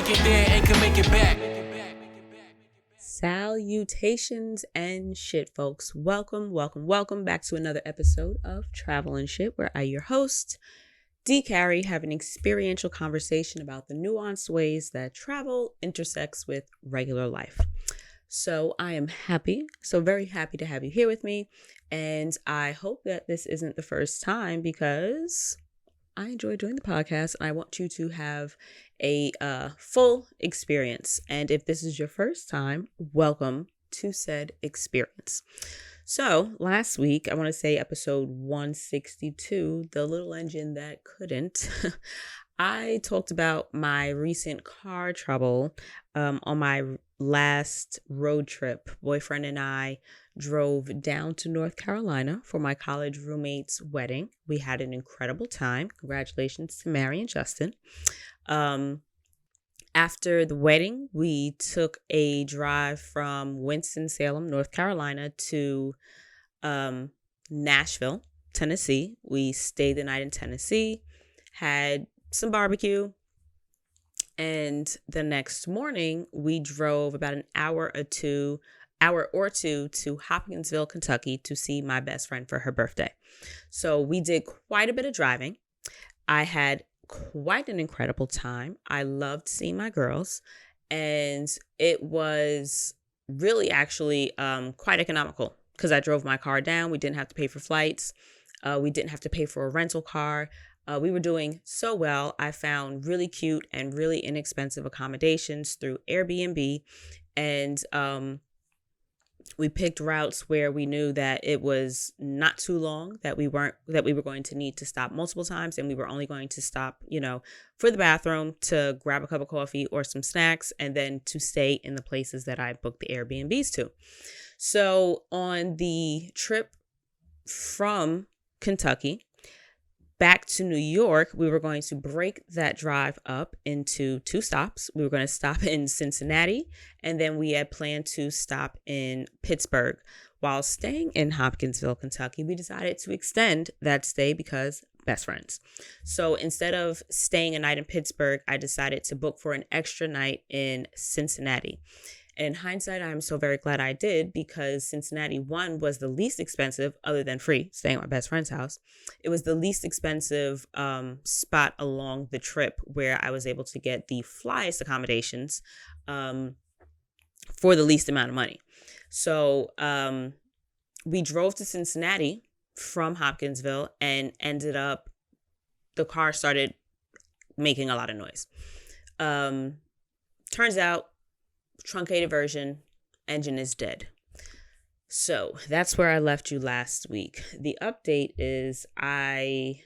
make it there and can make it back. Salutations and shit, folks. Welcome back to another episode of Travel and Shit, where I, your host, D. Carey, have an experiential conversation about the nuanced ways that travel intersects with regular life. So I am very happy to have you here with me. And I hope that this isn't the first time, because I enjoy doing the podcast and I want you to have a full experience. And if this is your first time, welcome to said experience. So last week, I want to say episode 162, The Little Engine That Couldn't, I talked about my recent car trouble on my last road trip. Boyfriend and I drove down to North Carolina for my college roommate's wedding. We had an incredible time. Congratulations to Mary and Justin. After the wedding, we took a drive from Winston-Salem, North Carolina to Nashville, Tennessee. We stayed the night in Tennessee, had some barbecue, and the next morning we drove about an hour or two to Hopkinsville, Kentucky to see my best friend for her birthday. So we did quite a bit of driving. I had quite an incredible time. I loved seeing my girls, and it was really actually quite economical because I drove my car down. We didn't have to pay for flights. We didn't have to pay for a rental car. We were doing so well. I found really cute and really inexpensive accommodations through Airbnb, and we picked routes where we knew that it was not too long, that we were going to need to stop multiple times, and we were only going to stop, for the bathroom, to grab a cup of coffee or some snacks, and then to stay in the places that I booked the Airbnbs to. So on the trip from Kentucky back to New York, we were going to break that drive up into two stops. We were going to stop in Cincinnati, and then we had planned to stop in Pittsburgh. While staying in Hopkinsville, Kentucky, we decided to extend that stay because best friends. So instead of staying a night in Pittsburgh, I decided to book for an extra night in Cincinnati. And in hindsight, I'm so very glad I did, because Cincinnati, one, was the least expensive, other than free, staying at my best friend's house. It was the least expensive spot along the trip, where I was able to get the flyest accommodations for the least amount of money. So we drove to Cincinnati from Hopkinsville, and ended up, the car started making a lot of noise. Turns out, truncated version, engine is dead. So that's where I left you last week. The update is I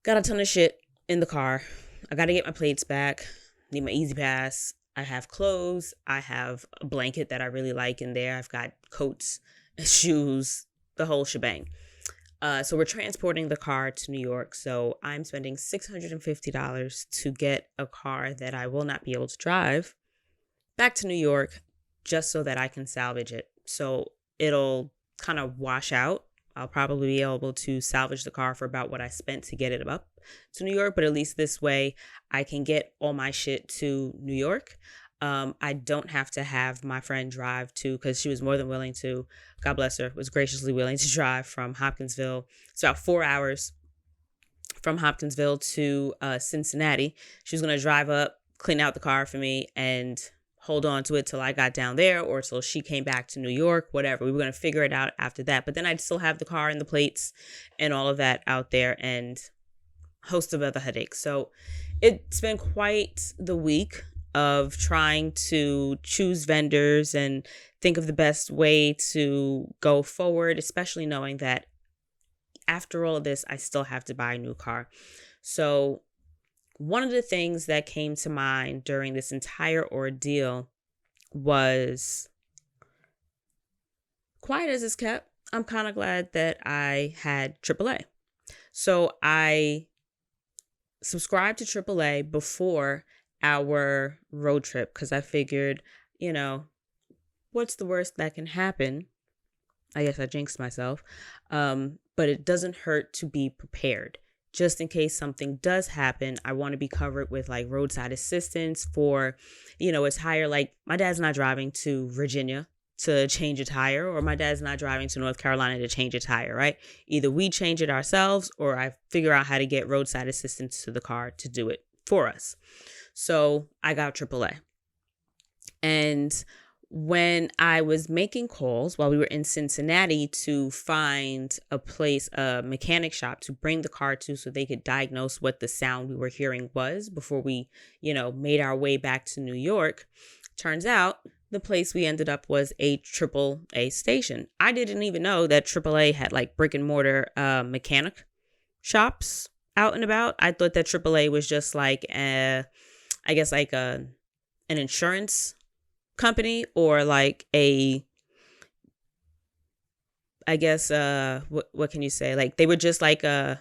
got a ton of shit in the car. I got to get my plates back. Need my Easy Pass. I have clothes. I have a blanket that I really like in there. I've got coats, shoes, the whole shebang. So we're transporting the car to New York. So I'm spending $650 to get a car that I will not be able to drive back to New York, just so that I can salvage it. So it'll kind of wash out. I'll probably be able to salvage the car for about what I spent to get it up to New York. But at least this way I can get all my shit to New York. I don't have to have my friend drive to, because she was more than willing to, God bless her, was graciously willing to drive from Hopkinsville. It's about 4 hours from Hopkinsville to Cincinnati. She was going to drive up, clean out the car for me, and hold on to it till I got down there, or till she came back to New York, whatever. We were going to figure it out after that. But then I'd still have the car and the plates and all of that out there, and a host of other headaches. So it's been quite the week of trying to choose vendors and think of the best way to go forward, especially knowing that after all of this, I still have to buy a new car. So one of the things that came to mind during this entire ordeal was, quiet as it's kept, I'm kind of glad that I had AAA. So I subscribed to AAA before our road trip, because I figured, what's the worst that can happen? I guess I jinxed myself. But it doesn't hurt to be prepared. just in case something does happen, I want to be covered with like roadside assistance for, it's higher. Like my dad's not driving to Virginia to change a tire, or my dad's not driving to North Carolina to change a tire, right? Either we change it ourselves or I figure out how to get roadside assistance to the car to do it for us. So I got AAA. And when I was making calls while we were in Cincinnati to find a place, a mechanic shop to bring the car to so they could diagnose what the sound we were hearing was before we, made our way back to New York, turns out the place we ended up was a AAA station. I didn't even know that AAA had like brick and mortar mechanic shops out and about. I thought that AAA was just like an insurance company, or like what can you say? Like they were just like an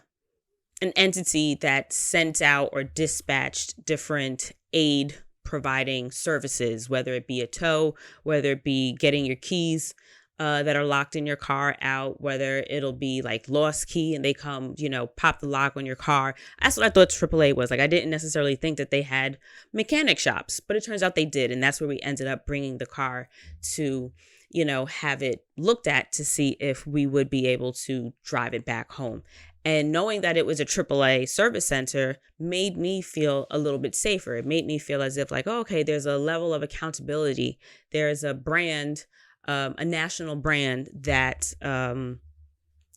entity that sent out or dispatched different aid providing services, whether it be a tow, whether it be getting your keys that are locked in your car out, whether it'll be like lost key and they come, pop the lock on your car. That's what I thought AAA was. Like I didn't necessarily think that they had mechanic shops, but it turns out they did. And that's where we ended up bringing the car to, have it looked at to see if we would be able to drive it back home. And knowing that it was a AAA service center made me feel a little bit safer. It made me feel as if like, oh, okay, there's a level of accountability. There's a brand, a national brand that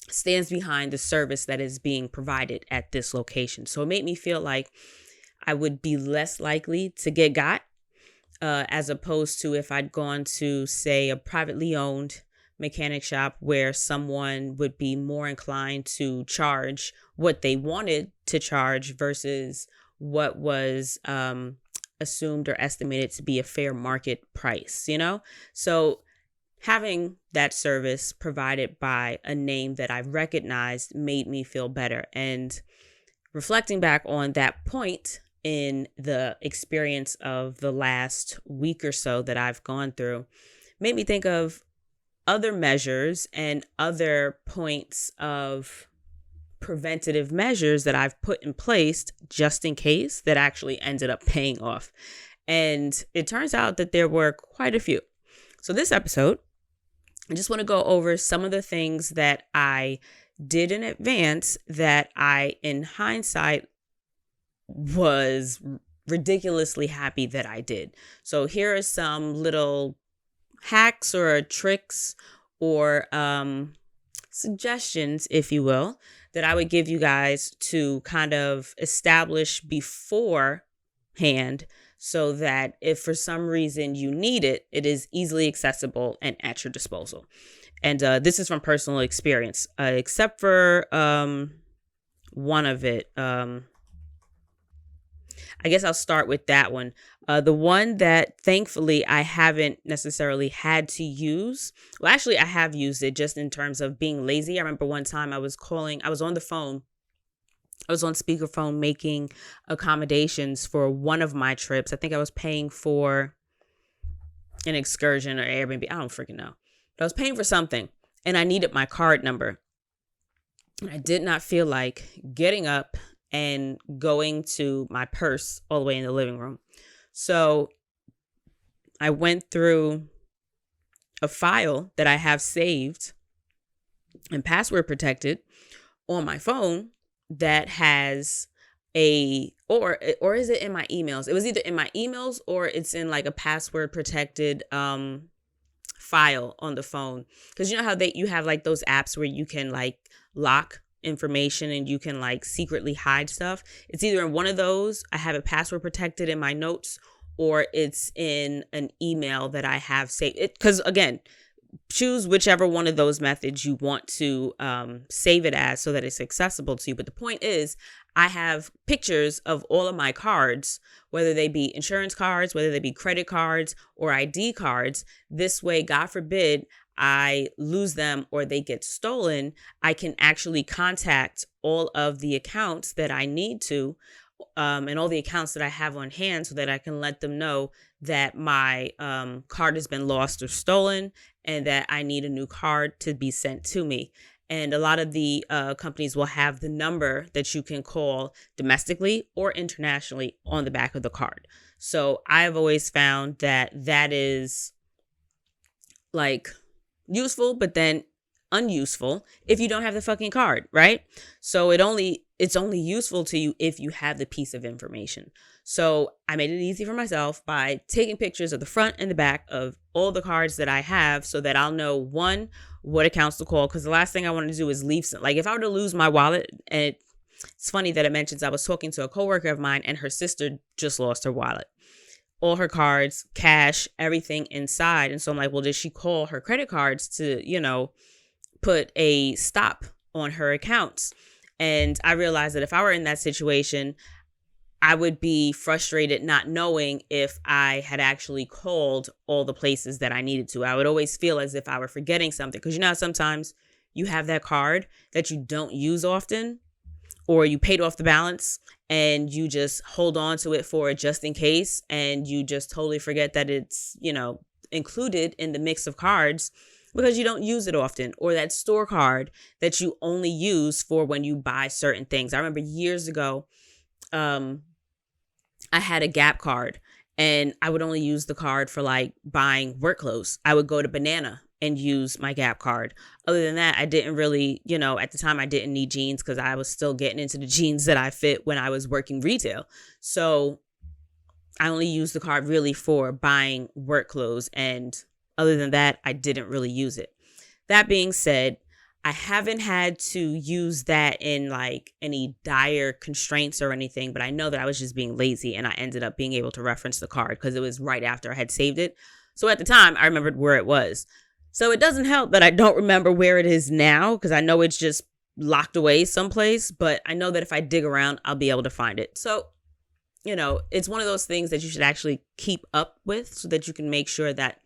stands behind the service that is being provided at this location. So it made me feel like I would be less likely to get got as opposed to if I'd gone to, say, a privately owned mechanic shop where someone would be more inclined to charge what they wanted to charge versus what was assumed or estimated to be a fair market price, So having that service provided by a name that I recognized made me feel better. And reflecting back on that point in the experience of the last week or so that I've gone through, made me think of other measures and other points of preventative measures that I've put in place just in case that actually ended up paying off. And it turns out that there were quite a few. So this episode, I just want to go over some of the things that I did in advance that I, in hindsight, was ridiculously happy that I did. So here are some little hacks or tricks or suggestions, if you will, that I would give you guys to kind of establish beforehand so that if for some reason you need it, it is easily accessible and at your disposal. And this is from personal experience, except for one of it. I guess I'll start with that one. The one that thankfully I haven't necessarily had to use. Well, actually, I have used it just in terms of being lazy. I remember one time I was on the phone. I was on speakerphone making accommodations for one of my trips. I think I was paying for an excursion or Airbnb. I don't freaking know. But I was paying for something and I needed my card number. And I did not feel like getting up and going to my purse all the way in the living room. So I went through a file that I have saved and password protected on my phone that has or is it in my emails? It was either in my emails or it's in like a password protected file on the phone. Because you know how you have like those apps where you can like lock information and you can like secretly hide stuff. It's either in one of those, I have it password protected in my notes, or it's in an email that I have saved. Because again, choose whichever one of those methods you want to save it as so that it's accessible to you. But the point is, I have pictures of all of my cards, whether they be insurance cards, whether they be credit cards or ID cards. This way, God forbid, I lose them or they get stolen, I can actually contact all of the accounts that I need to and all the accounts that I have on hand so that I can let them know that my card has been lost or stolen and that I need a new card to be sent to me. And a lot of the companies will have the number that you can call domestically or internationally on the back of the card. So I've always found that that is like useful, but then unuseful if you don't have the fucking card, right? So it's only useful to you if you have the piece of information. So I made it easy for myself by taking pictures of the front and the back of all the cards that I have so that I'll know, one, what accounts to call. Because the last thing I want to do is leave some, like if I were to lose my wallet, and it's funny that it mentions I was talking to a coworker of mine and her sister just lost her wallet, all her cards, cash, everything inside. And so I'm like, well, did she call her credit cards to, put a stop on her accounts? And I realized that if I were in that situation, I would be frustrated not knowing if I had actually called all the places that I needed to. I would always feel as if I were forgetting something. Because how sometimes you have that card that you don't use often, or you paid off the balance and you just hold on to it for just in case, and you just totally forget that it's, included in the mix of cards because you don't use it often, or that store card that you only use for when you buy certain things. I remember years ago, I had a Gap card and I would only use the card for like buying work clothes. I would go to Banana and use my Gap card. Other than that, I didn't really, at the time I didn't need jeans because I was still getting into the jeans that I fit when I was working retail. So I only used the card really for buying work clothes, and other than that, I didn't really use it. That being said, I haven't had to use that in like any dire constraints or anything, but I know that I was just being lazy and I ended up being able to reference the card because it was right after I had saved it. So at the time, I remembered where it was. So it doesn't help that I don't remember where it is now because I know it's just locked away someplace, but I know that if I dig around, I'll be able to find it. So, it's one of those things that you should actually keep up with so that you can make sure that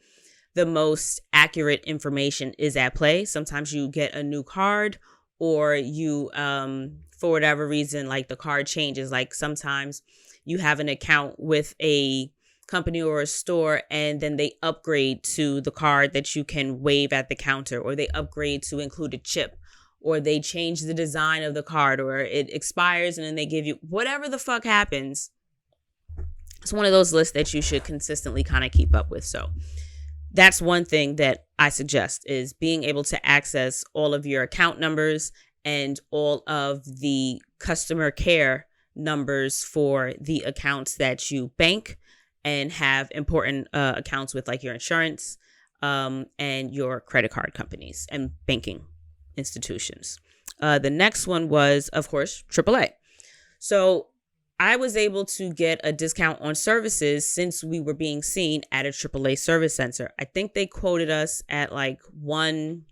the most accurate information is at play. Sometimes you get a new card, or you, for whatever reason, like the card changes. Like sometimes you have an account with a company or a store and then they upgrade to the card that you can wave at the counter, or they upgrade to include a chip, or they change the design of the card, or it expires and then they give you whatever the fuck happens. It's one of those lists that you should consistently kind of keep up with. So that's one thing that I suggest, is being able to access all of your account numbers and all of the customer care numbers for the accounts that you bank and have important accounts with, like your insurance and your credit card companies and banking institutions. The next one was, of course, AAA. So I was able to get a discount on services since we were being seen at a AAA service center. I think they quoted us at like one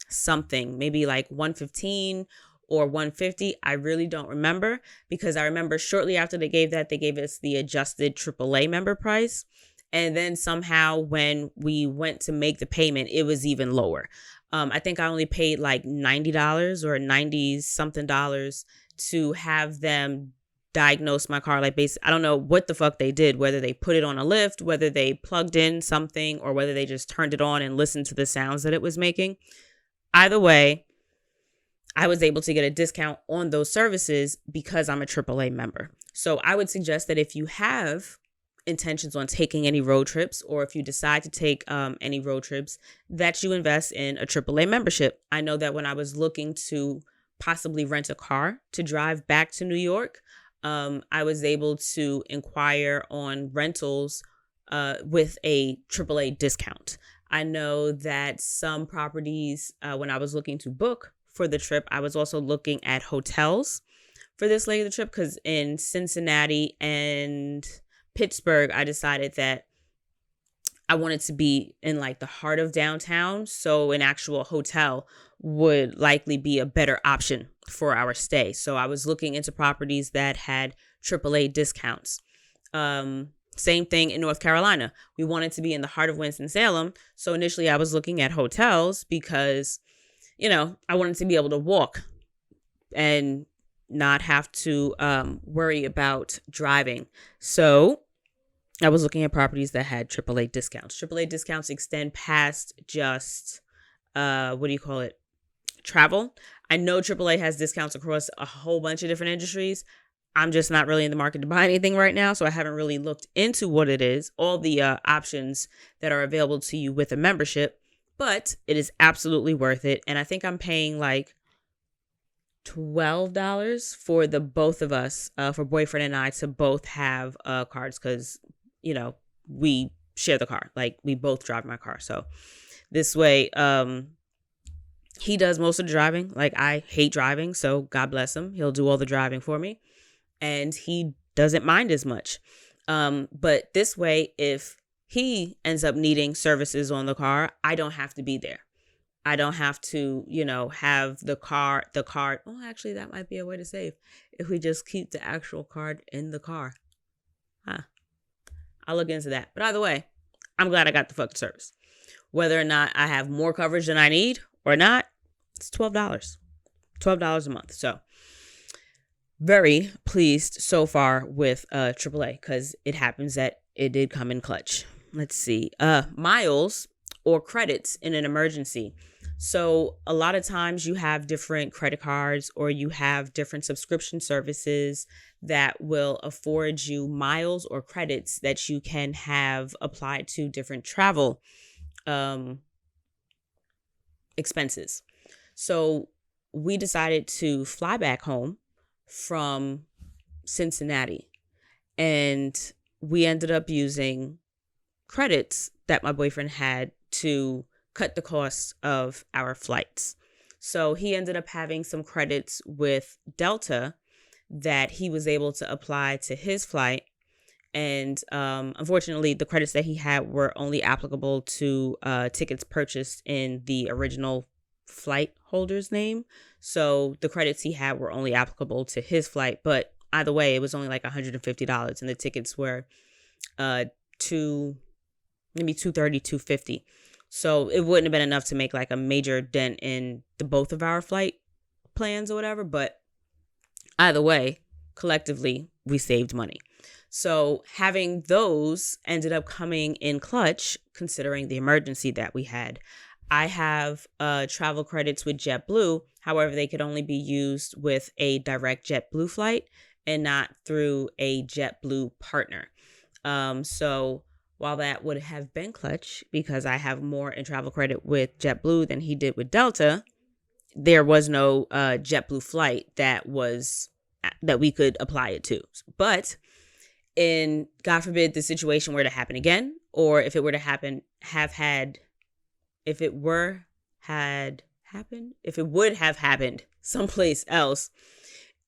something, maybe like 115 or 150. I really don't remember, because I remember shortly after they gave us the adjusted AAA member price. And then somehow when we went to make the payment, it was even lower. I think I only paid like $90 or 90 something dollars to have them diagnose my car. Like basically, I don't know what the fuck they did, whether they put it on a lift, whether they plugged in something, or whether they just turned it on and listened to the sounds that it was making. Either way, I was able to get a discount on those services because I'm a AAA member. So I would suggest that if you have intentions on taking any road trips, or if you decide to take any road trips, that you invest in a AAA membership. I know that when I was looking to possibly rent a car to drive back to New York, I was able to inquire on rentals with a AAA discount. I know that some properties, when I was looking to book for the trip, I was also looking at hotels for this leg of the trip, because in Cincinnati and Pittsburgh, I decided that I wanted to be in like the heart of downtown. So an actual hotel would likely be a better option for our stay. So I was looking into properties that had AAA discounts. Same thing in North Carolina. We wanted to be in the heart of Winston-Salem. So initially I was looking at hotels because, I wanted to be able to walk and not have to worry about driving. So I was looking at properties that had AAA discounts. AAA discounts extend past just, travel. I know AAA has discounts across a whole bunch of different industries. I'm just not really in the market to buy anything right now, so I haven't really looked into what it is, all the options that are available to you with a membership, but it is absolutely worth it. And I think I'm paying like $12 for the both of us, for boyfriend and I, to both have cards because, we share the car. Like, we both drive my car. So this way, he does most of the driving. Like, I hate driving, so God bless him. He'll do all the driving for me. And he doesn't mind as much. But this way, if he ends up needing services on the car, I don't have to be there. I don't have to, have the card. Oh, actually, that might be a way to save if we just keep the actual card in the car. I'll look into that. But either way, I'm glad I got the fucking service. Whether or not I have more coverage than I need or not, it's $12. $12 a month. So very pleased so far with AAA because it happens that it did come in clutch. Let's see. Miles or credits in an emergency. So a lot of times you have different credit cards or you have different subscription services that will afford you miles or credits that you can have applied to different travel expenses. So we decided to fly back home from Cincinnati, and we ended up using credits that my boyfriend had to cut the cost of our flights. So he ended up having some credits with Delta that he was able to apply to his flight. And unfortunately, the credits that he had were only applicable to tickets purchased in the original flight holder's name. So the credits he had were only applicable to his flight. But either way, it was only like $150, and the tickets were maybe $230, $250. So it wouldn't have been enough to make like a major dent in the both of our flight plans or whatever. But either way, collectively, we saved money. So having those ended up coming in clutch, considering the emergency that we had. I have travel credits with JetBlue. However, they could only be used with a direct JetBlue flight and not through a JetBlue partner. So while that would have been clutch because I have more in travel credit with JetBlue than he did with Delta, there was no JetBlue flight that we could apply it to. But in, God forbid, the situation were to happen again, or if it were to happen, if it would have happened someplace else,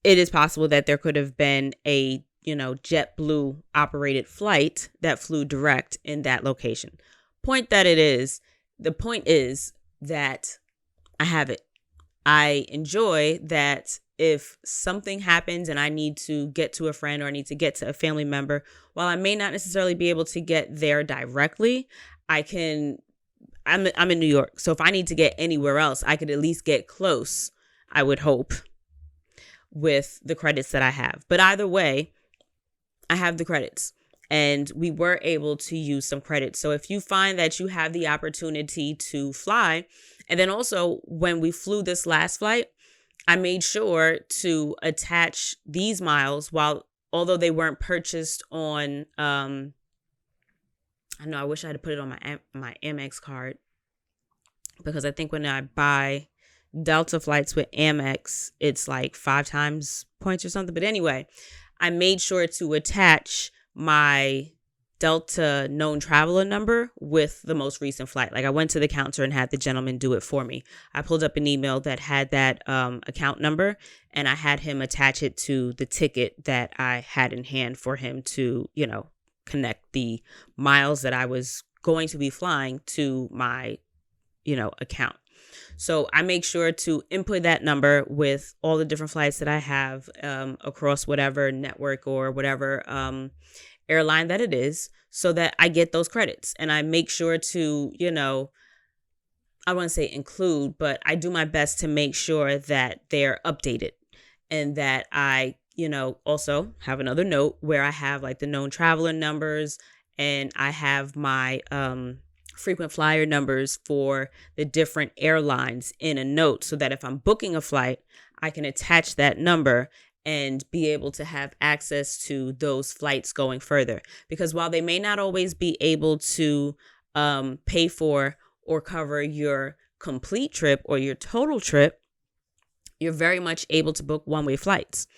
it is possible that there could have been a, JetBlue operated flight that flew direct in that location. The point is that I have it. I enjoy that if something happens and I need to get to a friend or I need to get to a family member, while I may not necessarily be able to get there directly, I'm in New York. So if I need to get anywhere else, I could at least get close, I would hope, with the credits that I have. But either way, I have the credits and we were able to use some credits. So if you find that you have the opportunity to fly, and then also when we flew this last flight, I made sure to attach these miles although they weren't purchased on, I know I wish I had put it on my Amex card, because I think when I buy Delta flights with Amex, it's like 5 times points or something. But anyway, I made sure to attach my Delta known traveler number with the most recent flight. Like, I went to the counter and had the gentleman do it for me. I pulled up an email that had that account number, and I had him attach it to the ticket that I had in hand for him to, connect the miles that I was going to be flying to my, account. So I make sure to input that number with all the different flights that I have across whatever network or whatever airline that it is, so that I get those credits. And I make sure to, I wouldn't say include, but I do my best to make sure that they're updated, and that I, also have another note where I have like the known traveler numbers, and I have my frequent flyer numbers for the different airlines in a note so that if I'm booking a flight, I can attach that number and be able to have access to those flights going further. Because while they may not always be able to pay for or cover your complete trip or your total trip, you're very much able to book one-way flights.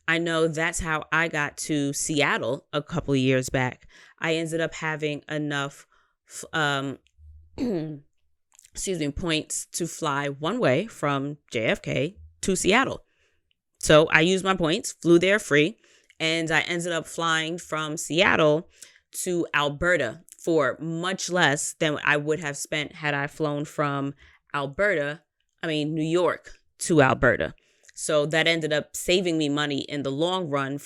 I know that's how I got to Seattle a couple of years back. I ended up having enough points to fly one way from JFK to Seattle. So I used my points, flew there free, and I ended up flying from Seattle to Alberta for much less than I would have spent had I flown from New York to Alberta. So that ended up saving me money in the long run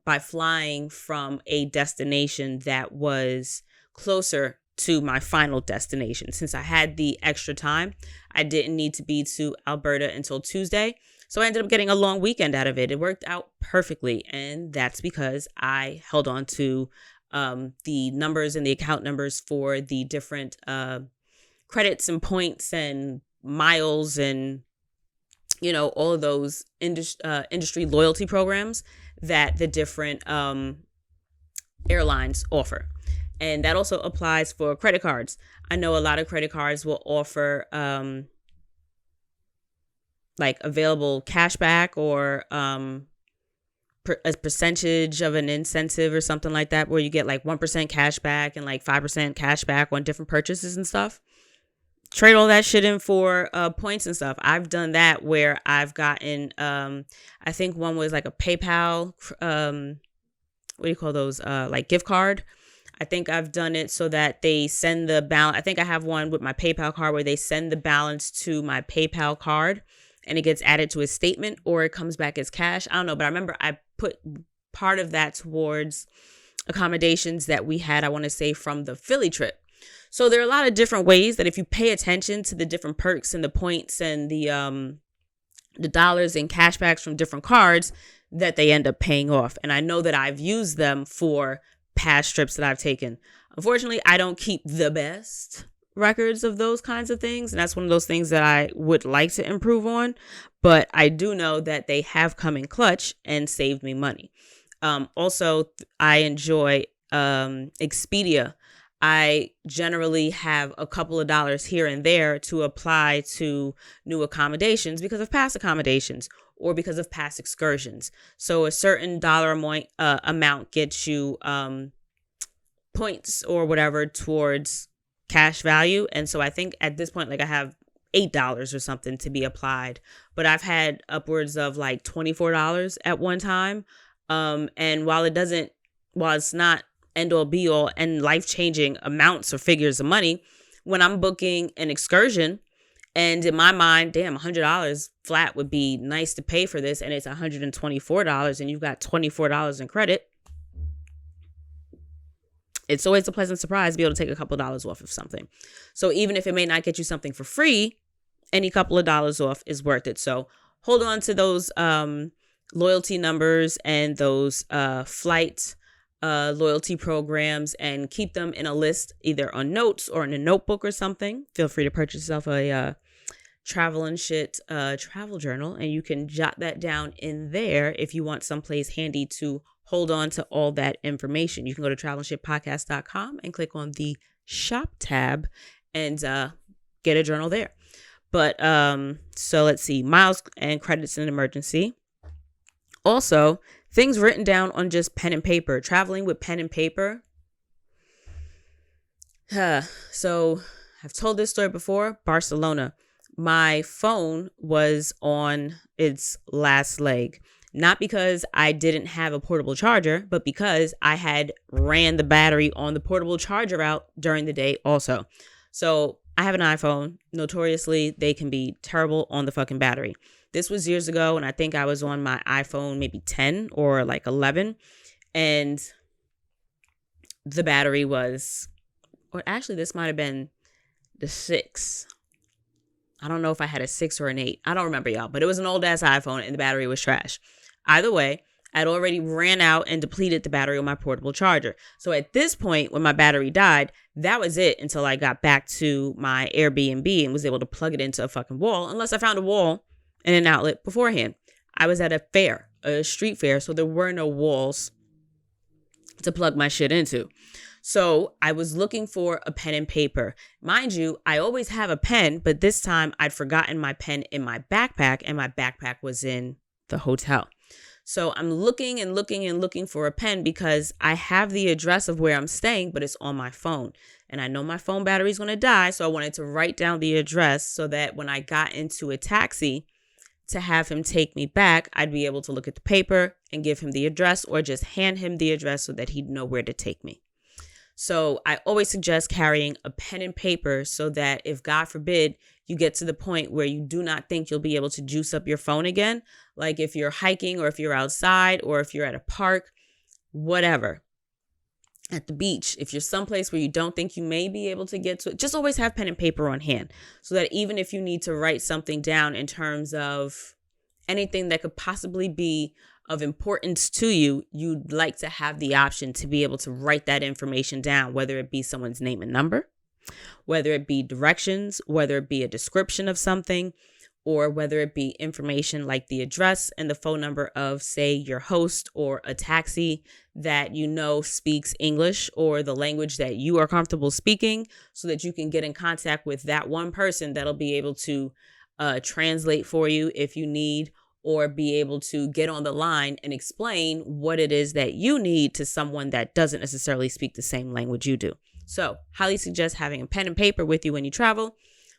by flying from a destination that was closer to my final destination. Since I had the extra time, I didn't need to be to Alberta until Tuesday. So I ended up getting a long weekend out of it. It worked out perfectly. And that's because I held on to the numbers and the account numbers for the different credits and points and miles and, all of those industry loyalty programs that the different airlines offer. And that also applies for credit cards. I know a lot of credit cards will offer available cashback or a percentage of an incentive or something like that, where you get 1% cash back and 5% cash back on different purchases and stuff. Trade all that shit in for points and stuff. I've done that where I've gotten, I think one was a PayPal, what do you call those? Gift card. I think I've done it so that they send the balance. I think I have one with my PayPal card where they send the balance to my PayPal card and it gets added to a statement or it comes back as cash. I don't know, but I remember I put part of that towards accommodations that we had, I want to say, from the Philly trip. So there are a lot of different ways that if you pay attention to the different perks and the points and the dollars and cashbacks from different cards, that they end up paying off. And I know that I've used them for past trips that I've taken. Unfortunately, I don't keep the best records of those kinds of things. And that's one of those things that I would like to improve on. But I do know that they have come in clutch and saved me money. Also, I enjoy Expedia. I generally have a couple of dollars here and there to apply to new accommodations because of past accommodations or because of past excursions. So a certain dollar amount gets you points or whatever towards cash value. And so I think at this point, I have $8 or something to be applied, but I've had upwards of $24 at one time. And while it's not end all be all and life-changing amounts or figures of money, when I'm booking an excursion and in my mind, damn, $100 flat would be nice to pay for this, and it's $124 and you've got $24 in credit, it's always a pleasant surprise to be able to take a couple of dollars off of something. So even if it may not get you something for free, any couple of dollars off is worth it. So hold on to those loyalty numbers and those flight loyalty programs and keep them in a list, either on notes or in a notebook or something. Feel free to purchase yourself a travel and shit travel journal, and you can jot that down in there if you want someplace handy to hold on to all that information. You can go to travelandshitpodcast.com and click on the shop tab and get a journal there. But so let's see, miles and credits in an emergency. Also, things written down on just pen and paper, traveling with pen and paper. So I've told this story before. Barcelona. My phone was on its last leg. Not because I didn't have a portable charger, but because I had ran the battery on the portable charger out during the day also. So I have an iPhone. Notoriously, they can be terrible on the fucking battery. This was years ago, and I think I was on my iPhone maybe 10 or 11. And the battery was, or actually this might have been the 6. I don't know if I had a 6 or an 8. I don't remember, y'all, but it was an old ass iPhone and the battery was trash. Either way, I'd already ran out and depleted the battery on my portable charger. So at this point, when my battery died, that was it until I got back to my Airbnb and was able to plug it into a fucking wall, unless I found a wall and an outlet beforehand. I was at a fair, a street fair, so there were no walls to plug my shit into. So I was looking for a pen and paper. Mind you, I always have a pen, but this time I'd forgotten my pen in my backpack, and my backpack was in the hotel. So I'm looking and looking and looking for a pen because I have the address of where I'm staying, but it's on my phone. And I know my phone battery is going to die, so I wanted to write down the address so that when I got into a taxi to have him take me back, I'd be able to look at the paper and give him the address, or just hand him the address so that he'd know where to take me. So I always suggest carrying a pen and paper so that if, God forbid, you get to the point where you do not think you'll be able to juice up your phone again, like if you're hiking or if you're outside or if you're at a park, whatever, at the beach, if you're someplace where you don't think you may be able to get to it, just always have pen and paper on hand so that even if you need to write something down in terms of anything that could possibly be of importance to you, you'd like to have the option to be able to write that information down, whether it be someone's name and number, whether it be directions, whether it be a description of something, or whether it be information like the address and the phone number of, say, your host or a taxi that you know speaks English or the language that you are comfortable speaking, so that you can get in contact with that one person that'll be able to translate for you if you need, or be able to get on the line and explain what it is that you need to someone that doesn't necessarily speak the same language you do. So, highly suggest having a pen and paper with you when you travel,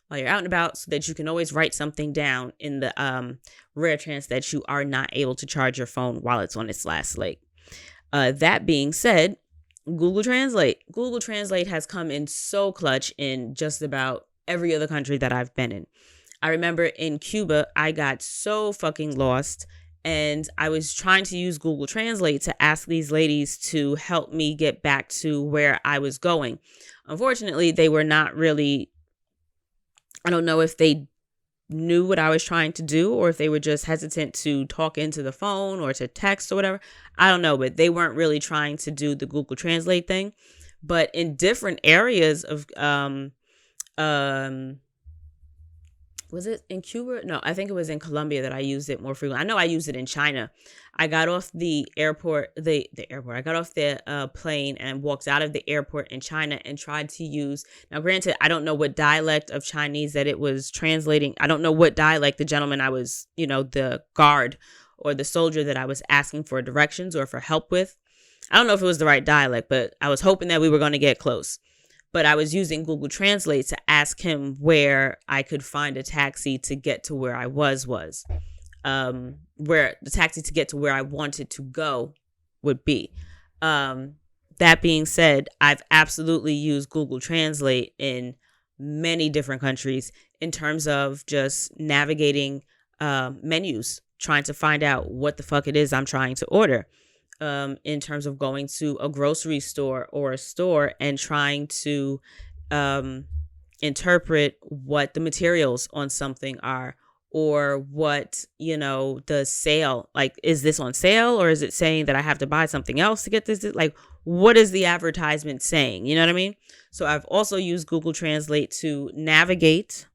while you're out and about, so that you can always write something down in the rare chance that you are not able to charge your phone while it's on its last leg. That being said, Google Translate. Google Translate has come in so clutch in just about every other country that I've been in. I remember in Cuba, I got so fucking lost, and I was trying to use Google Translate to ask these ladies to help me get back to where I was going. Unfortunately, they were not really, I don't know if they knew what I was trying to do or if they were just hesitant to talk into the phone or to text or whatever. I don't know, but they weren't really trying to do the Google Translate thing. But in different areas of, was it in Cuba? No, I think it was in Colombia that I used it more frequently. I know I used it in China. I got off the airport, I got off the plane and walked out of the airport in China and tried to use, now granted, I don't know what dialect of Chinese that it was translating. I don't know what dialect the gentleman I was, the guard or the soldier that I was asking for directions or for help with. I don't know if it was the right dialect, but I was hoping that we were going to get close. But I was using Google Translate to ask him where I could find a taxi to get to where I was, where the taxi to get to where I wanted to go would be. That being said, I've absolutely used Google Translate in many different countries in terms of just navigating menus, trying to find out what the fuck it is I'm trying to order. In terms of going to a grocery store or a store and trying to interpret what the materials on something are, or what, the sale, like, is this on sale or is it saying that I have to buy something else to get this? Like, what is the advertisement saying? You know what I mean? So I've also used Google Translate to navigate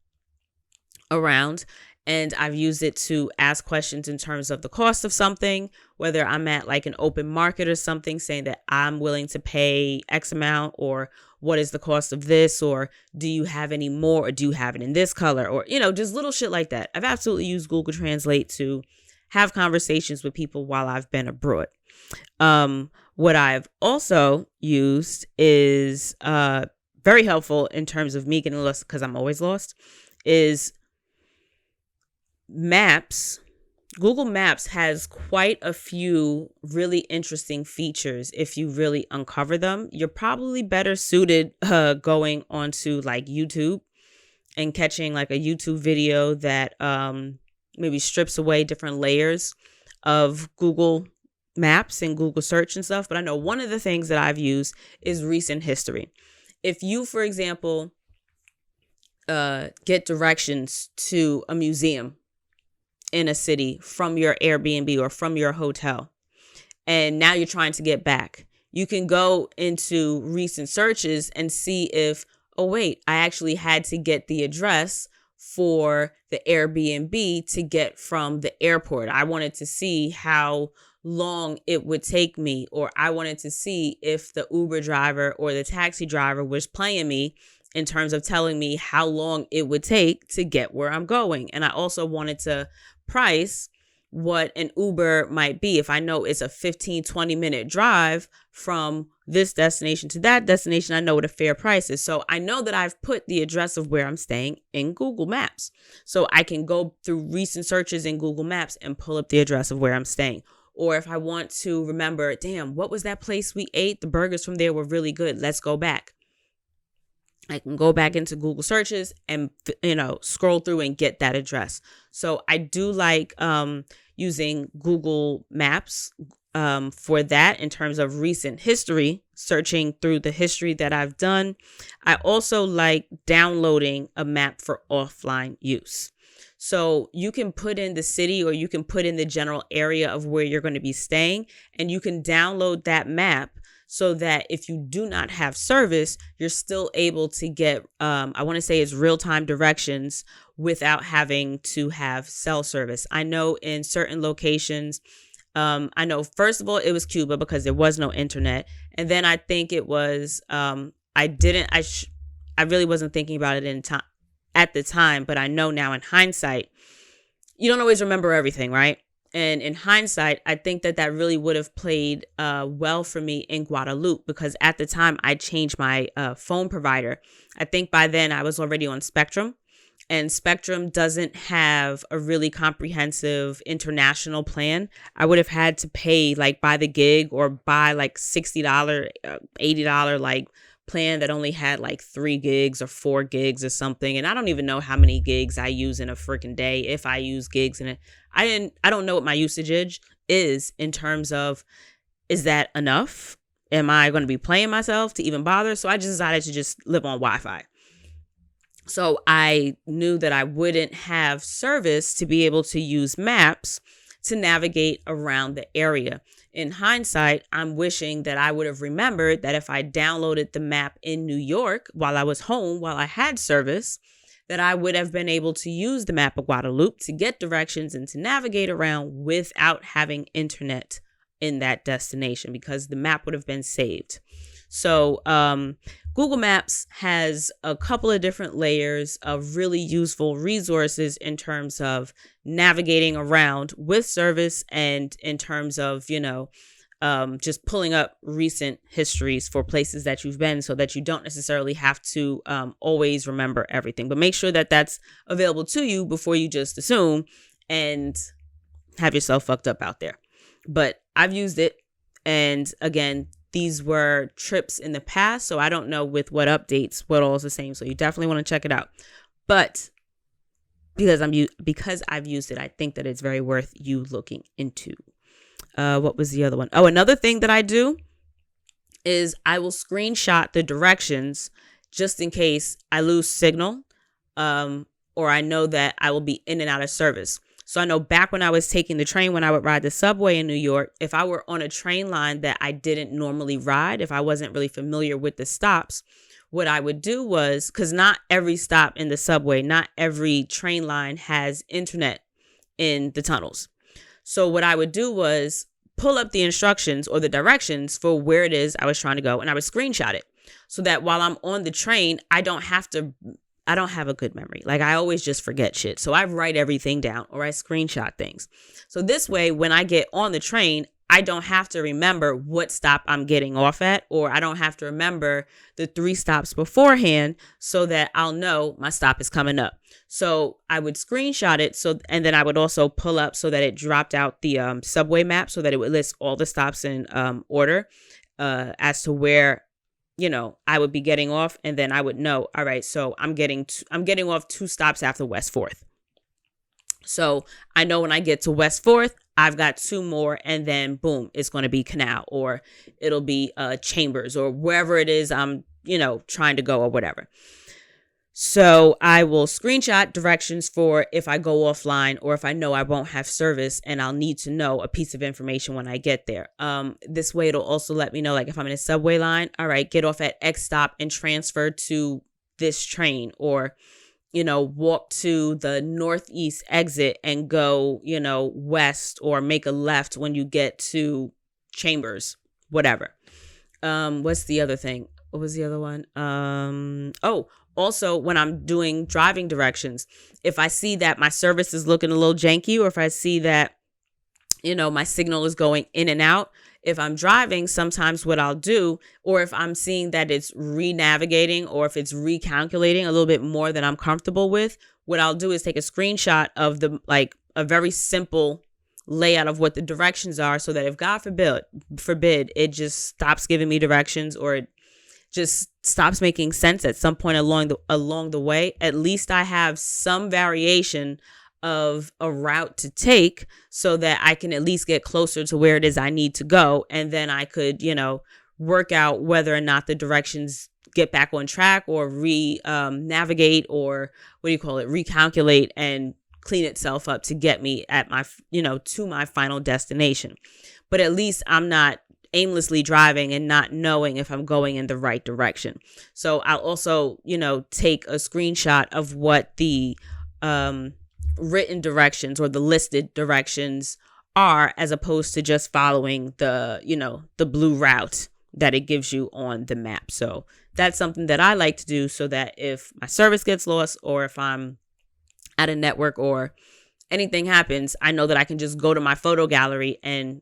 around. And I've used it to ask questions in terms of the cost of something, whether I'm at like an open market or something, saying that I'm willing to pay X amount, or what is the cost of this, or do you have any more, or do you have it in this color, or, just little shit like that. I've absolutely used Google Translate to have conversations with people while I've been abroad. What I've also used is very helpful in terms of me getting lost, because I'm always lost, is Maps. Google Maps has quite a few really interesting features if you really uncover them. You're probably better suited going onto like YouTube and catching like a YouTube video that maybe strips away different layers of Google Maps and Google search and stuff. But I know one of the things that I've used is recent history. If you, for example, get directions to a museum in a city from your Airbnb or from your hotel, and now you're trying to get back. You can go into recent searches and see if, oh, wait, I actually had to get the address for the Airbnb to get from the airport. I wanted to see how long it would take me, or I wanted to see if the Uber driver or the taxi driver was playing me in terms of telling me how long it would take to get where I'm going. And I also wanted to price what an Uber might be. If I know it's a 15-20 minute drive from this destination to that destination, I know what a fair price is. So I know that I've put the address of where I'm staying in Google Maps. So I can go through recent searches in Google Maps and pull up the address of where I'm staying. Or if I want to remember, damn, what was that place we ate? The burgers from there were really good. Let's go back. I can go back into Google searches and, scroll through and get that address. So I do like using Google Maps for that in terms of recent history, searching through the history that I've done. I also like downloading a map for offline use. So you can put in the city, or you can put in the general area of where you're going to be staying, and you can download that map so that if you do not have service, you're still able to get, I want to say it's real-time directions without having to have cell service. I know in certain locations, I know, first of all, it was Cuba because there was no internet. And then I think it was, I really wasn't thinking about it at the time, but I know now in hindsight, you don't always remember everything, right? And in hindsight, I think that really would have played well for me in Guadeloupe, because at the time I changed my phone provider. I think by then I was already on Spectrum, and Spectrum doesn't have a really comprehensive international plan. I would have had to pay like by the gig, or buy like $60, $80 like plan that only had like 3 gigs or 4 gigs or something. And I don't even know how many gigs I use in a freaking day, if I use gigs in it. I don't know what my usage is in terms of, is that enough? Am I going to be playing myself to even bother? So I just decided to just live on Wi-Fi. So I knew that I wouldn't have service to be able to use maps to navigate around the area. In hindsight, I'm wishing that I would have remembered that if I downloaded the map in New York while I was home, while I had service, that I would have been able to use the map of Guadeloupe to get directions and to navigate around without having internet in that destination, because the map would have been saved. So Google Maps has a couple of different layers of really useful resources in terms of navigating around with service, and in terms of, just pulling up recent histories for places that you've been, so that you don't necessarily have to always remember everything. But make sure that that's available to you before you just assume and have yourself fucked up out there. But I've used it. And again, these were trips in the past, so I don't know with what updates what all is the same. So you definitely want to check it out. But because I've used it, I think that it's very worth you looking into. What was the other one? Oh, another thing that I do is I will screenshot the directions just in case I lose signal, or I know that I will be in and out of service. So I know back when I was taking the train, when I would ride the subway in New York, if I were on a train line that I didn't normally ride, if I wasn't really familiar with the stops, what I would do was, because not every stop in the subway, not every train line has internet in the tunnels. So what I would do was pull up the instructions or the directions for where it is I was trying to go, and I would screenshot it so that while I'm on the train, I don't have a good memory. Like, I always just forget shit. So I write everything down, or I screenshot things. So this way, when I get on the train, I don't have to remember what stop I'm getting off at, or I don't have to remember the 3 stops beforehand, so that I'll know my stop is coming up. So I would screenshot it. And then I would also pull up so that it dropped out the subway map, so that it would list all the stops in order as to where I would be getting off. And then I would know, all right, so I'm getting off 2 stops after West 4th. So I know when I get to West 4th, I've got 2 more, and then boom, it's going to be Canal, or it'll be Chambers, or wherever it is I'm, trying to go, or whatever. So I will screenshot directions for if I go offline or if I know I won't have service and I'll need to know a piece of information when I get there. This way it'll also let me know, like if I'm in a subway line, all right, get off at X stop and transfer to this train, or, walk to the northeast exit and go, west, or make a left when you get to Chambers, whatever. What's the other thing? What was the other one? Also, when I'm doing driving directions, if I see that my service is looking a little janky, or if I see that, my signal is going in and out, if I'm driving, sometimes what I'll do, or if I'm seeing that it's re-navigating or if it's recalculating a little bit more than I'm comfortable with, what I'll do is take a screenshot of a very simple layout of what the directions are, so that if God forbid it just stops giving me directions, or it just stops making sense at some point along the way, at least I have some variation of a route to take, so that I can at least get closer to where it is I need to go. And then I could, work out whether or not the directions get back on track, or navigate, or recalculate and clean itself up to get me at my, to my final destination. But at least I'm not aimlessly driving and not knowing if I'm going in the right direction. So I'll also, take a screenshot of what the written directions or the listed directions are, as opposed to just following the blue route that it gives you on the map. So that's something that I like to do, so that if my service gets lost, or if I'm at a network or anything happens, I know that I can just go to my photo gallery and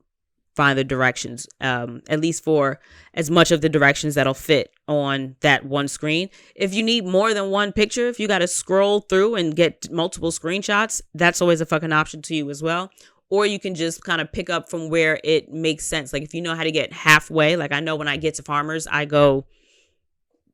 find the directions, at least for as much of the directions that'll fit on that one screen. If you need more than one picture, if you got to scroll through and get multiple screenshots, that's always a fucking option to you as well. Or you can just kind of pick up from where it makes sense. Like if you know how to get halfway, like I know when I get to Farmers,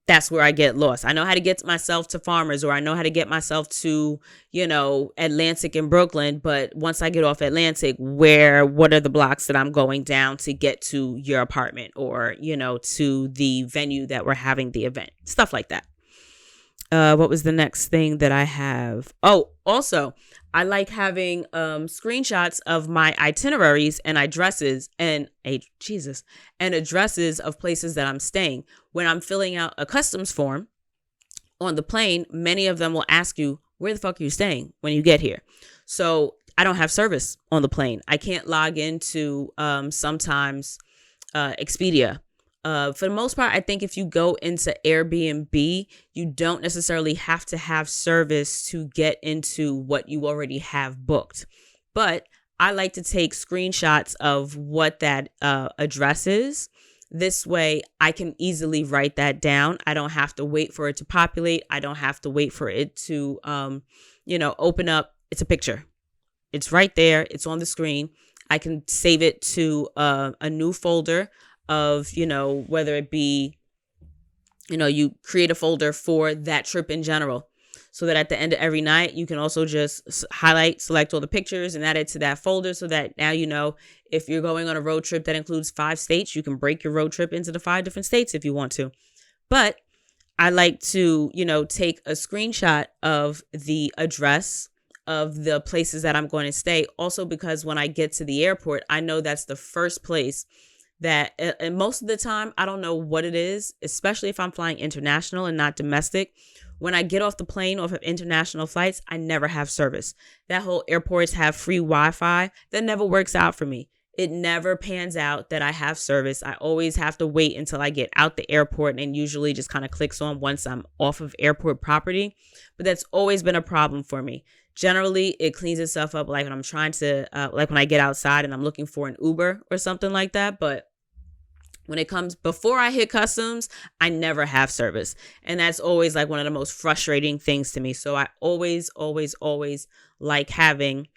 that's where I get lost. I know how to get myself to Farmers, or I know how to get myself to, Atlantic and Brooklyn. But once I get off Atlantic, what are the blocks that I'm going down to get to your apartment, or, to the venue that we're having the event, stuff like that. What was the next thing that I have? Oh, also, I like having screenshots of my itineraries and addresses and addresses of places that I'm staying. When I'm filling out a customs form on the plane, many of them will ask you, where the fuck are you staying when you get here? So I don't have service on the plane. I can't log into sometimes Expedia. For the most part, I think if you go into Airbnb, you don't necessarily have to have service to get into what you already have booked. But I like to take screenshots of what that address is. This way, I can easily write that down. I don't have to wait for it to populate. I don't have to wait for it to, open up. It's a picture. It's right there. It's on the screen. I can save it to a new folder of, whether it be, you create a folder for that trip in general, so that at the end of every night, you can also just select all the pictures and add it to that folder, so that now, if you're going on a road trip that includes 5 states, you can break your road trip into the 5 different states if you want to. But I like to, take a screenshot of the address of the places that I'm going to stay. Also, because when I get to the airport, I know that's the first place that, and most of the time, I don't know what it is, especially if I'm flying international and not domestic. When I get off the plane off of international flights, I never have service. That whole airports have free Wi-Fi, that never works out for me. It never pans out that I have service. I always have to wait until I get out the airport, and usually just kind of clicks on once I'm off of airport property. But that's always been a problem for me. Generally, it cleans itself up like when I'm trying to, like when I get outside and I'm looking for an Uber or something like that. But when it comes before I hit customs, I never have service. And that's always like one of the most frustrating things to me. So I always like having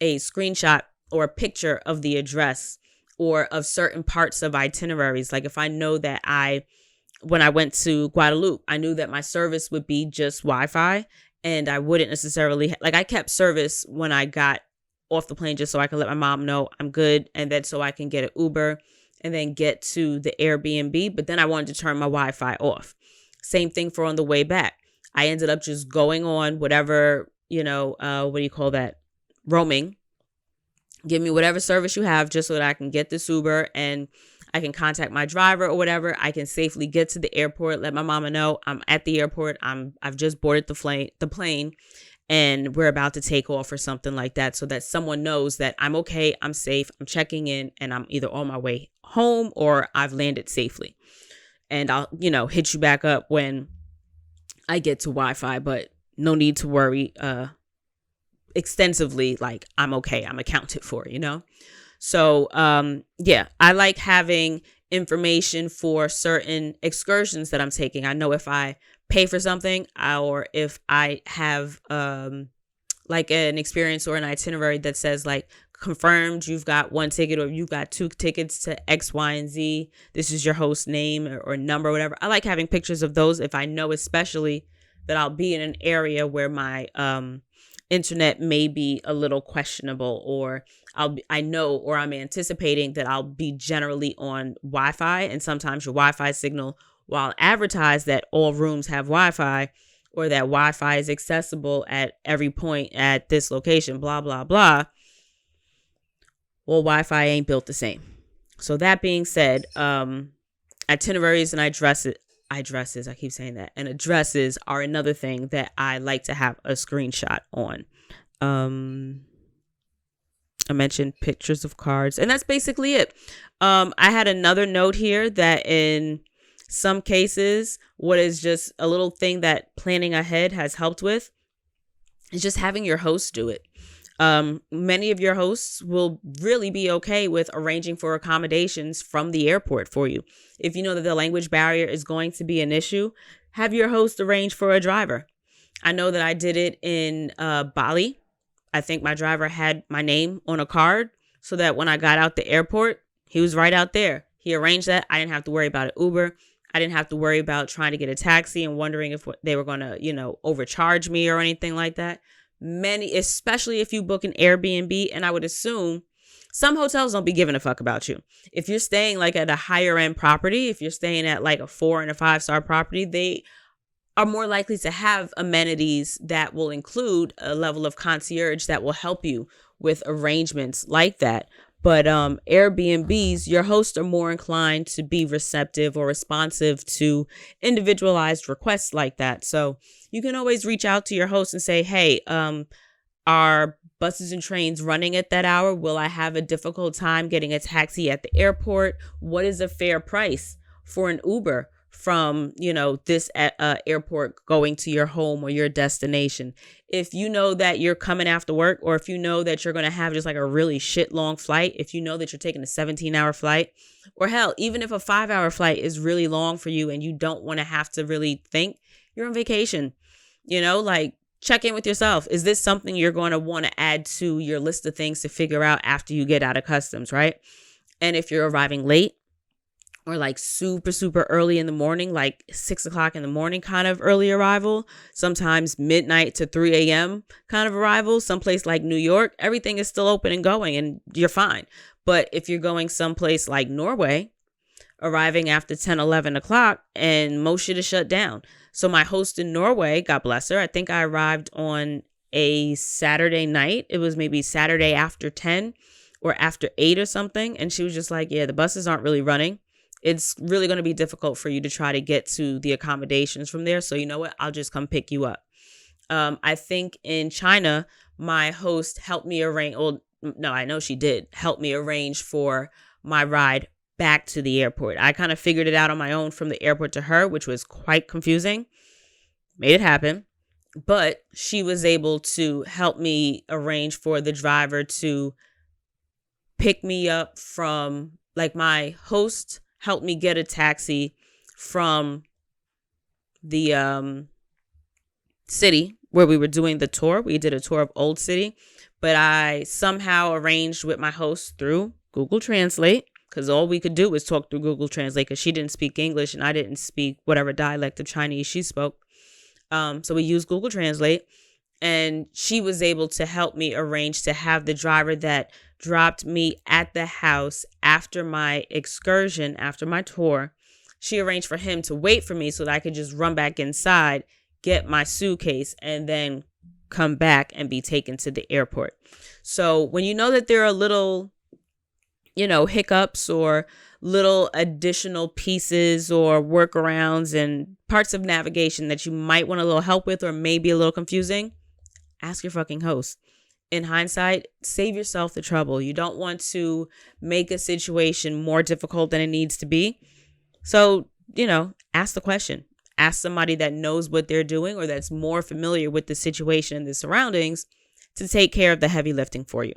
a screenshot or a picture of the address or of certain parts of itineraries. Like if I know that when I went to Guadeloupe, I knew that my service would be just Wi-Fi, and I wouldn't necessarily, I kept service when I got off the plane just so I could let my mom know I'm good, and then so I can get an Uber and then get to the Airbnb. But then I wanted to turn my Wi-Fi off. Same thing for on the way back. I ended up just going on whatever, what do you call that? Roaming. Give me whatever service you have just so that I can get this Uber and I can contact my driver or whatever. I can safely get to the airport, let my mama know I'm at the airport. I've just boarded the plane and we're about to take off or something like that, so that someone knows that I'm okay, I'm safe, I'm checking in, and I'm either on my way home or I've landed safely. And I'll, hit you back up when I get to Wi-Fi, but no need to worry extensively. Like, I'm okay, I'm accounted for, So, I like having information for certain excursions that I'm taking. I know if I pay for something or if I have like an experience or an itinerary that says like confirmed you've got one ticket or you've got 2 tickets to X, Y, and Z. This is your host name or number or whatever. I like having pictures of those if I know especially that I'll be in an area where my internet may be a little questionable, or I know or I'm anticipating that I'll be generally on Wi-Fi, and sometimes your Wi-Fi signal, while advertised that all rooms have Wi-Fi or that Wi-Fi is accessible at every point at this location, blah, blah, blah. Well, Wi-Fi ain't built the same. So that being said, itineraries and addresses, I keep saying that, and addresses are another thing that I like to have a screenshot on. I mentioned pictures of cards, and that's basically it. I had another note here that in some cases, what is just a little thing that planning ahead has helped with is just having your host do it. Many of your hosts will really be okay with arranging for accommodations from the airport for you. If you know that the language barrier is going to be an issue, have your host arrange for a driver. I know that I did it in Bali. I think my driver had my name on a card so that when I got out the airport, he was right out there. He arranged that. I didn't have to worry about an Uber. I didn't have to worry about trying to get a taxi and wondering if they were going to, overcharge me or anything like that. Especially if you book an Airbnb, and I would assume some hotels don't be giving a fuck about you. If you're staying like at a higher end property, if you're staying at like a 4 and a 5-star property, they are more likely to have amenities that will include a level of concierge that will help you with arrangements like that. But Airbnbs, your hosts are more inclined to be receptive or responsive to individualized requests like that. So you can always reach out to your host and say, hey, are buses and trains running at that hour? Will I have a difficult time getting a taxi at the airport? What is a fair price for an Uber from, this airport going to your home or your destination? If you know that you're coming after work, or if you know that you're going to have just like a really shit long flight, if you know that you're taking a 17-hour flight, or hell, even if a 5-hour flight is really long for you and you don't want to have to really think, you're on vacation, like check in with yourself. Is this something you're going to want to add to your list of things to figure out after you get out of customs, right? And if you're arriving late, or like super, super early in the morning, like 6 o'clock in the morning kind of early arrival, sometimes midnight to 3 a.m. kind of arrival, someplace like New York, everything is still open and going and you're fine. But if you're going someplace like Norway, arriving after 10, 11 o'clock and most shit is shut down. So my host in Norway, God bless her, I think I arrived on a Saturday night. It was maybe Saturday after 10 or after 8 or something. And she was just like, yeah, the buses aren't really running. It's really going to be difficult for you to try to get to the accommodations from there. So you know what? I'll just come pick you up. I think in China, my host helped me arrange, I know she did help me arrange for my ride back to the airport. I kind of figured it out on my own from the airport to her, which was quite confusing. Made it happen. But she was able to help me arrange for the driver to pick me up from, like, my host helped me get a taxi from the city where we were doing the tour. We did a tour of Old City, but I somehow arranged with my host through Google Translate, because all we could do was talk through Google Translate because she didn't speak English and I didn't speak whatever dialect of Chinese she spoke. So we used Google Translate, and she was able to help me arrange to have the driver that dropped me at the house after my excursion, after my tour. She arranged for him to wait for me so that I could just run back inside, get my suitcase and then come back and be taken to the airport. So when you know that there are little, hiccups or little additional pieces or workarounds and parts of navigation that you might want a little help with or maybe a little confusing, ask your fucking host. In hindsight, save yourself the trouble. You don't want to make a situation more difficult than it needs to be. So, ask the question. Ask somebody that knows what they're doing or that's more familiar with the situation and the surroundings to take care of the heavy lifting for you.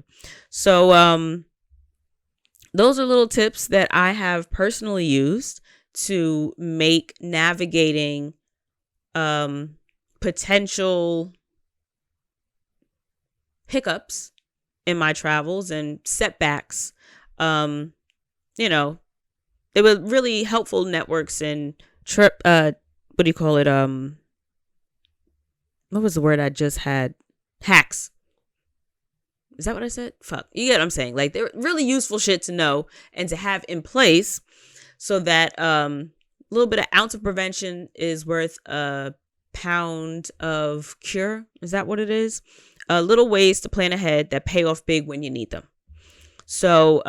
So, those are little tips that I have personally used to make navigating potential hiccups in my travels and setbacks. They were really helpful networks and what was the word I just had? Hacks. Is that what I said? Fuck. You get what I'm saying? Like, they're really useful shit to know and to have in place so that a little bit of ounce of prevention is worth a pound of cure. Is that what it is? Little ways to plan ahead that pay off big when you need them. So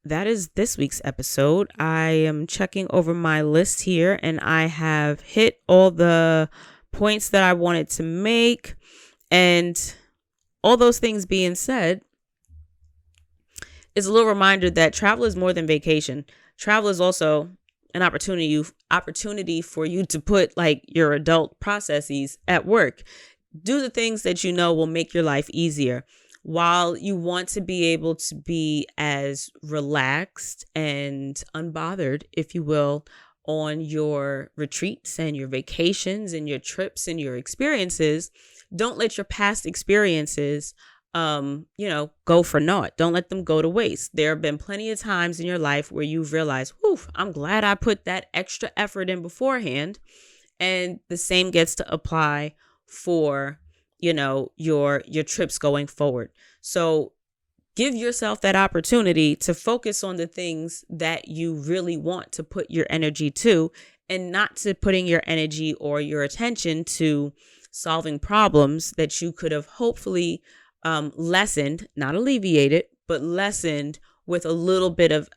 that is this week's episode. I am checking over my list here and I have hit all the points that I wanted to make. And all those things being said, is a little reminder that travel is more than vacation. Travel is also an opportunity for you to put like your adult processes at work. Do the things that you know will make your life easier. While you want to be able to be as relaxed and unbothered, if you will, on your retreats and your vacations and your trips and your experiences, don't let your past experiences, go for naught. Don't let them go to waste. There have been plenty of times in your life where you've realized, I'm glad I put that extra effort in beforehand. And the same gets to apply for, your trips going forward. So give yourself that opportunity to focus on the things that you really want to put your energy to, and not to putting your energy or your attention to solving problems that you could have hopefully lessened, not alleviated, but lessened with a little bit of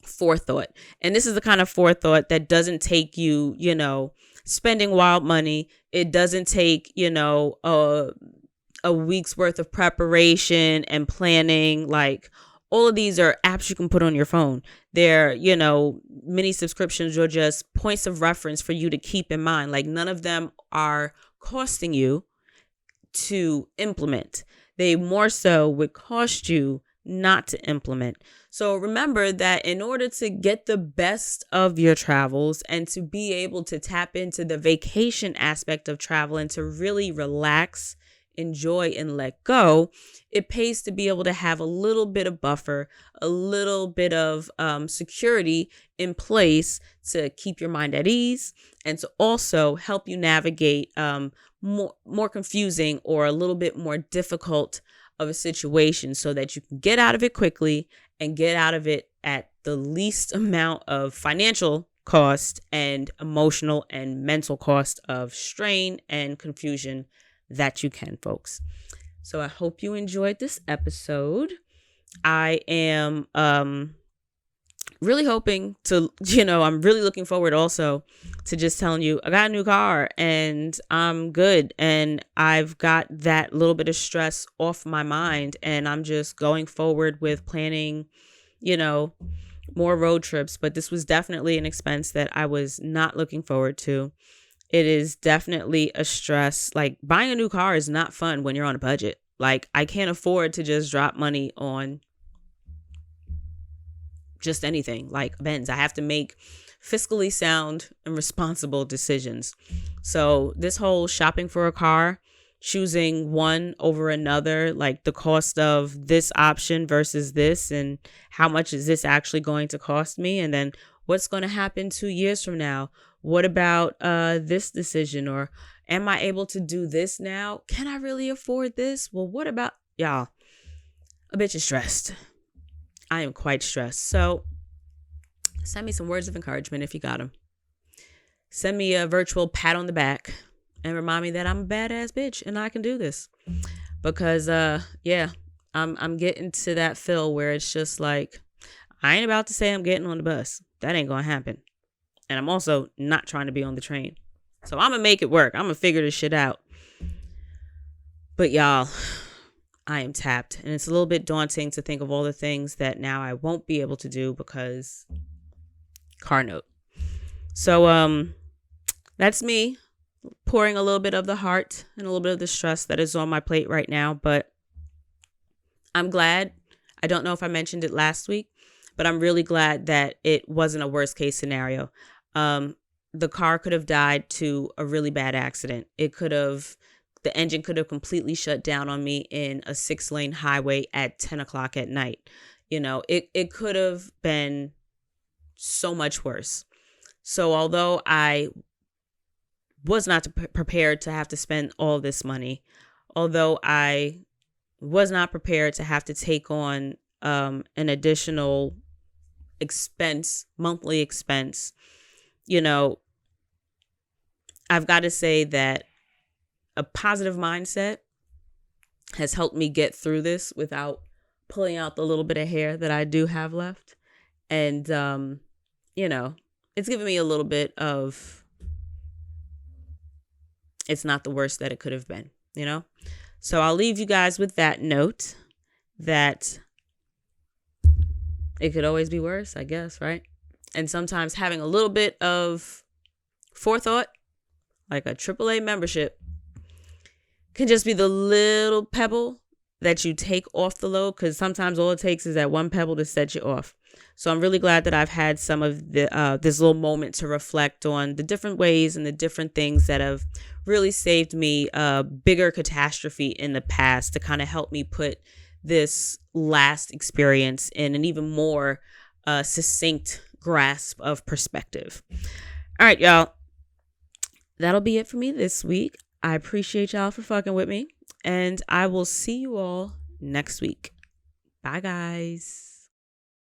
forethought. And this is the kind of forethought that doesn't take you, spending wild money. It doesn't take, a week's worth of preparation and planning. Like, all of these are apps you can put on your phone. They're, mini subscriptions or just points of reference for you to keep in mind. Like, none of them are costing you to implement. They more so would cost you not to implement. So remember that in order to get the best of your travels and to be able to tap into the vacation aspect of travel and to really relax, enjoy, and let go, it pays to be able to have a little bit of buffer, a little bit of security in place to keep your mind at ease and to also help you navigate more confusing or a little bit more difficult of a situation, so that you can get out of it quickly and get out of it at the least amount of financial cost and emotional and mental cost of strain and confusion that you can, folks. So I hope you enjoyed this episode. I am really hoping to, I'm really looking forward also to just telling you I got a new car and I'm good. And I've got that little bit of stress off my mind. And I'm just going forward with planning, more road trips. But this was definitely an expense that I was not looking forward to. It is definitely a stress. Like, buying a new car is not fun when you're on a budget. Like, I can't afford to just drop money on just anything like Benz. I have to make fiscally sound and responsible decisions. So this whole shopping for a car, choosing one over another, like the cost of this option versus this, and how much is this actually going to cost me? And then what's going to happen 2 years from now? What about this decision? Or am I able to do this now? Can I really afford this? Well, what about y'all? A bitch is stressed. I am quite stressed. So send me some words of encouragement if you got them. send me a virtual pat on the back and remind me that I'm a badass bitch and I can do this. Because I'm getting to that feel where it's just like, I ain't about to say I'm getting on the bus. That ain't gonna happen. And I'm also not trying to be on the train. So I'm gonna make it work. I'm gonna figure this shit out. But y'all, I am tapped. And it's a little bit daunting to think of all the things that now I won't be able to do because car note. So that's me pouring a little bit of the heart and a little bit of the stress that is on my plate right now. But I'm glad. I don't know if I mentioned it last week, but I'm really glad that it wasn't a worst case scenario. The car could have died to a really bad accident. The engine could have completely shut down on me in a 6-lane highway at 10 o'clock at night. You know, it could have been so much worse. So although I was not prepared to have to spend all this money, although I was not prepared to have to take on an additional monthly expense, you know, I've got to say that a positive mindset has helped me get through this without pulling out the little bit of hair that I do have left. And, you know, it's given me a little bit of, it's not the worst that it could have been, you know? So I'll leave you guys with that note that it could always be worse, I guess, right? And sometimes having a little bit of forethought, like a AAA membership, can just be the little pebble that you take off the load, because sometimes all it takes is that one pebble to set you off. So I'm really glad that I've had some of this little moment to reflect on the different ways and the different things that have really saved me a bigger catastrophe in the past to kind of help me put this last experience in an even more succinct grasp of perspective. All right, y'all. That'll be it for me this week. I appreciate y'all for fucking with me, and I will see you all next week. Bye, guys.